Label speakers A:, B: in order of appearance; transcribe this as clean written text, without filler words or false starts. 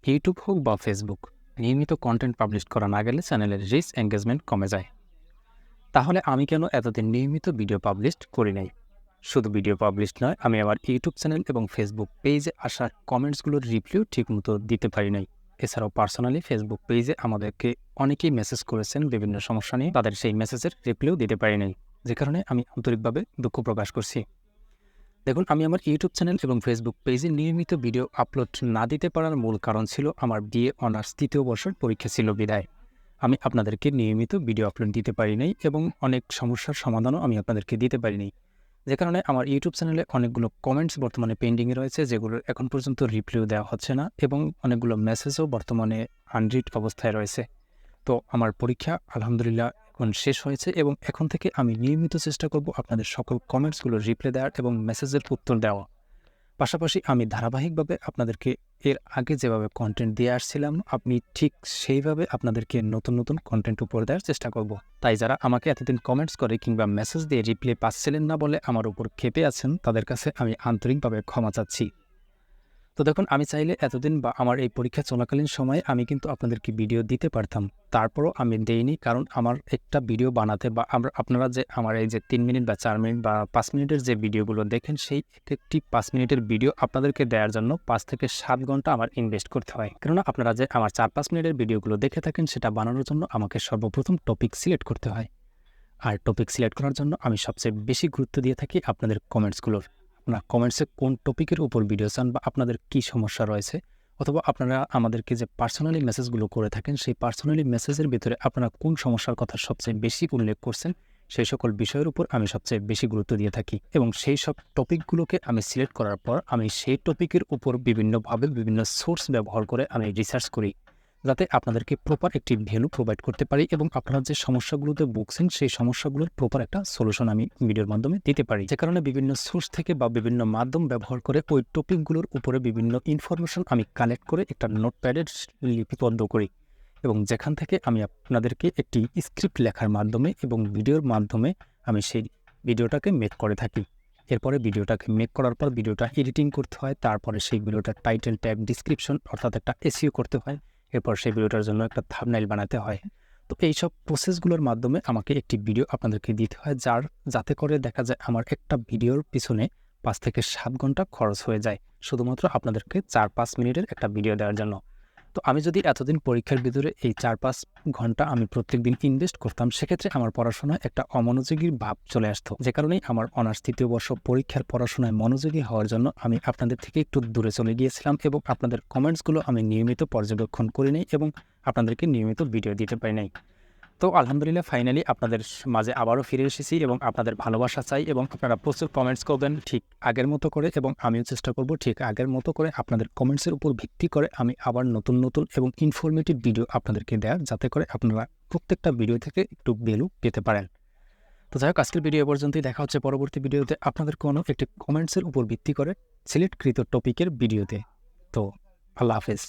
A: YouTube হোক বা Facebook, নিয়মিত কন্টেন্ট পাবলিশ করা না গেলে চ্যানেলের রিচ এঙ্গেজমেন্ট কমে যায়। তাহলে আমি কেন এতদিন নিয়মিত ভিডিও পাবলিশ করি নাই? শুধু ভিডিও পাবলিশ নয়, আমি আমার ইউটিউব চ্যানেল এবং ফেসবুক পেজে আসা কমেন্টসগুলোর রিপ্লাইও ঠিকমতো দিতে পারি নাই। এছাড়াও পার্সোনালি ফেসবুক পেজে আমাদেরকে অনেকেই মেসেজ করেছেন বিভিন্ন সমস্যা নিয়ে, তাদের সেই মেসেজের রিপ্লাইও দিতে পারি নাই, যে কারণে আমি আন্তরিকভাবে দুঃখ প্রকাশ করছি। দেখুন, আমি আমার ইউটিউব চ্যানেল এবং ফেসবুক পেজে নিয়মিত ভিডিও আপলোড না দিতে পারার মূল কারণ ছিল আমার বিএ অনার্স ৩য় বর্ষের পরীক্ষা ছিল বিদায়। আমি আপনাদেরকে নিয়মিত ভিডিও আপলোড দিতে পারি নাই এবং অনেক সমস্যার সমাধানও আমি আপনাদেরকে দিতে পারি নাই, যে কারণে আমার ইউটিউব চ্যানেলে অনেকগুলো কমেন্টস বর্তমানে পেন্ডিংয়ে রয়েছে, যেগুলোর এখন পর্যন্ত রিপ্লাইও দেওয়া হচ্ছে না এবং অনেকগুলো মেসেজও বর্তমানে আনরিড অবস্থায় রয়েছে। তো আমার পরীক্ষা আলহামদুলিল্লাহ এখন শেষ হয়েছে এবং এখন থেকে আমি নিয়মিত চেষ্টা করব আপনাদের সকল কমেন্টসগুলোর রিপ্লাই দেওয়ার এবং মেসেজের উত্তর দেওয়া। পাশাপাশি আমি ধারাবাহিকভাবে আপনাদেরকে এর আগে যেভাবে কন্টেন্ট দিয়ে আসছিলাম, আমি ঠিক সেইভাবে আপনাদেরকে নতুন নতুন কন্টেন্ট উপর দেওয়ার চেষ্টা করব। তাই যারা আমাকে এতদিন কমেন্টস করে কিংবা মেসেজ দিয়ে রিপ্লাই পাচ্ছিলেন না বলে আমার উপর ক্ষেপে আছেন, তাদের কাছে আমি আন্তরিকভাবে ক্ষমা চাচ্ছি। তো দেখুন, আমি চাইলে এতদিন বা আমার এই পরীক্ষা চলাকালীন সময়ে আমি কিন্তু আপনাদেরকে ভিডিও দিতে পারতাম। তারপরও আমি দেইনি, কারণ আমার একটা ভিডিও বানাতে বা আপনারা যে আমার এই যে ৩ মিনিট বা ৪ মিনিট বা ৫ মিনিটের যে ভিডিওগুলো দেখেন, সেই একটি ৫ মিনিটের ভিডিও আপনাদেরকে দেওয়ার জন্য ৫ থেকে ৭ ঘন্টা আমার ইনভেস্ট করতে হয়। কেননা আপনারা যে আমার ৪-৫ মিনিটের ভিডিওগুলো দেখে থাকেন, সেটা বানানোর জন্য আমাকে সর্বপ্রথম টপিক সিলেক্ট করতে হয়। আর টপিক সিলেক্ট করার জন্য আমি সবচেয়ে বেশি গুরুত্ব দিয়ে থাকি আপনাদের কমেন্টসগুলোর। আপনারা কমেন্টসে কোন টপিকের উপর ভিডিও চান বা আপনাদের কী সমস্যা রয়েছে, অথবা আপনারা আমাদেরকে যে পার্সোনালি মেসেজগুলো করে থাকেন, সেই পার্সোনালি মেসেজের ভিতরে আপনারা কোন সমস্যার কথা সবচেয়ে বেশি উল্লেখ করছেন, সেই সকল বিষয়ের উপর আমি সবচেয়ে বেশি গুরুত্ব দিয়ে থাকি এবং সেই সব টপিকগুলোকে আমি সিলেক্ট করার পর আমি সেই টপিকের উপর বিভিন্নভাবে বিভিন্ন সোর্স ব্যবহার করে আমি রিসার্চ করি, যাতে আপনাদেরকে প্রপার একটি ভ্যালু প্রোভাইড করতে পারি এবং আপনারা যে সমস্যাগুলোতে ভুগছেন, সেই সমস্যাগুলোর প্রপার একটা সলিউশন আমি ভিডিওর মাধ্যমে দিতে পারি। যে কারণে বিভিন্ন সোর্স থেকে বা বিভিন্ন মাধ্যম ব্যবহার করে ওই টপিকগুলোর উপরে বিভিন্ন ইনফরমেশন আমি কালেক্ট করে একটা নোটপ্যাডে লিপিবদ্ধ করি এবং যেখান থেকে আমি আপনাদেরকে একটি স্ক্রিপ্ট লেখার মাধ্যমে এবং ভিডিওর মাধ্যমে আমি সেই ভিডিওটাকে মেক করে থাকি। এরপরে ভিডিওটাকে মেক করার পর ভিডিওটা এডিটিং করতে হয়, তারপরে সেই ভিডিওটার টাইটেল, ট্যাগ, ডিসক্রিপশন অর্থাৎ একটা এসইও করতে হয়, এরপর সেই ভিডিওটার জন্য একটা থাম্বনেইল বানাতে হয়। তো এইসব প্রসেসগুলোর মাধ্যমে আমাকে একটি ভিডিও আপনাদেরকে দিতে হয়, যাতে করে দেখা যায় আমার একটা ভিডিওর পিছনে ৫ থেকে ৭ ঘন্টা খরচ হয়ে যায়, শুধুমাত্র আপনাদেরকে ৪-৫ মিনিটের একটা ভিডিও দেওয়ার জন্য। তো আমি যদি এতদিন পরীক্ষার ভিতরে এই ৪-৫ ঘন্টা আমি প্রত্যেকদিন ইনভেস্ট করতাম, সেক্ষেত্রে আমার পড়াশোনায় একটা অমনোযোগীর ভাব চলে আসতো, যে কারণেই আমার অনার্স ৩য় বর্ষ পরীক্ষার পড়াশোনায় মনোযোগী হওয়ার জন্য আমি আপনাদের থেকে একটু দূরে চলে গিয়েছিলাম এবং আপনাদের কমেন্টসগুলো আমি নিয়মিত পর্যবেক্ষণ করি নাই এবং আপনাদেরকে নিয়মিত ভিডিও দিতে পারি নাই। তো আলহামদুলিল্লাহ, ফাইনালি আপনাদের মাঝে আবারও ফিরে এসেছি এবং আপনাদের ভালোবাসা চাই এবং আপনারা প্রচুর কমেন্টস করবেন ঠিক আগের মতো করে এবং আমিও চেষ্টা করব ঠিক আগের মতো করে আপনাদের কমেন্টসের উপর ভিত্তি করে আমি আবার নতুন নতুন এবং ইনফরমেটিভ ভিডিও আপনাদেরকে দেওয়ার, যাতে করে আপনারা প্রত্যেকটা ভিডিও থেকে একটু ভ্যালু পেতে পারেন। তো যাই হোক, আজকের ভিডিও পর্যন্তই। দেখা হচ্ছে পরবর্তী ভিডিওতে আপনাদের কোনো একটি কমেন্টসের উপর ভিত্তি করে সিলেক্টকৃত টপিকের ভিডিওতে। তো আল্লাহ হাফেজ।